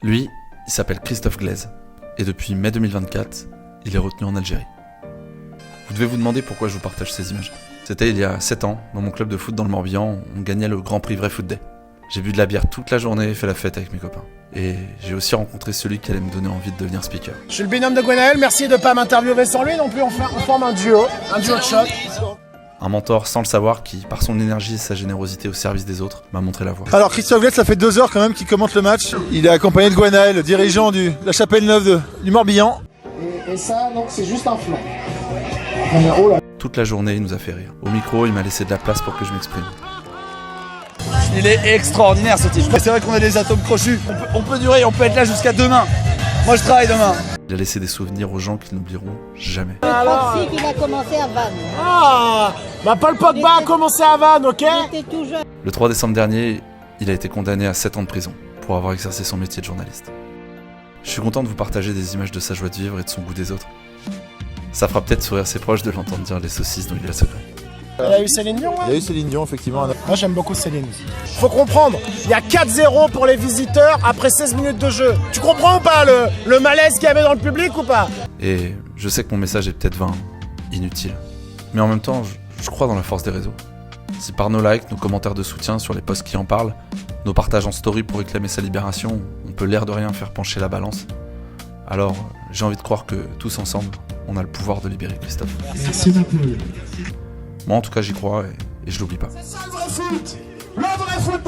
Lui, il s'appelle Christophe Glaise, et depuis mai 2024, il est retenu en Algérie. Vous devez vous demander pourquoi je vous partage ces images. C'était il y a 7 ans, dans mon club de foot dans le Morbihan, on gagnait le Grand Prix Vrai Foot Day. J'ai bu de la bière toute la journée et fait la fête avec mes copains. Et j'ai aussi rencontré celui qui allait me donner envie de devenir speaker. Je suis le binôme de Gwenaël, merci de ne pas m'interviewer sans lui non plus, on forme un duo de choc. Un mentor sans le savoir qui, par son énergie et sa générosité au service des autres, m'a montré la voie. Alors Christophe Glaise, ça fait 2 heures quand même qu'il commente le match. Il est accompagné de Gwenaël, le dirigeant de la Chapelle Neuve du Morbihan. Et ça, donc c'est juste un flanc. Oh là. Toute la journée, il nous a fait rire. Au micro, il m'a laissé de la place pour que je m'exprime. Il est extraordinaire ce type. C'est vrai qu'on a des atomes crochus. On peut durer, on peut être là jusqu'à demain. Moi je travaille demain. Il a laissé des souvenirs aux gens qu'ils n'oublieront jamais. Aussi qu'il a commencé à Vannes. Ah, bah Paul Pogba a commencé à Vannes, ok? Il était tout jeune. Le 3 décembre dernier, il a été condamné à 7 ans de prison pour avoir exercé son métier de journaliste. Je suis content de vous partager des images de sa joie de vivre et de son goût des autres. Ça fera peut-être sourire ses proches de l'entendre dire les saucisses dont il a le secret. Il y a eu Céline Dion, Il y a eu Céline Dion, effectivement. Moi j'aime beaucoup Céline. Faut comprendre, il y a 4-0 pour les visiteurs après 16 minutes de jeu. Tu comprends ou pas le malaise qu'il y avait dans le public ou pas? Et je sais que mon message est peut-être vain, inutile. Mais en même temps, je crois dans la force des réseaux. Si par nos likes, nos commentaires de soutien sur les posts qui en parlent, nos partages en story pour réclamer sa libération, on peut l'air de rien faire pencher la balance, alors j'ai envie de croire que tous ensemble, on a le pouvoir de libérer Christophe. Merci Naples. Moi en tout cas j'y crois et je l'oublie pas. C'est ça le vrai foot! Le vrai foot!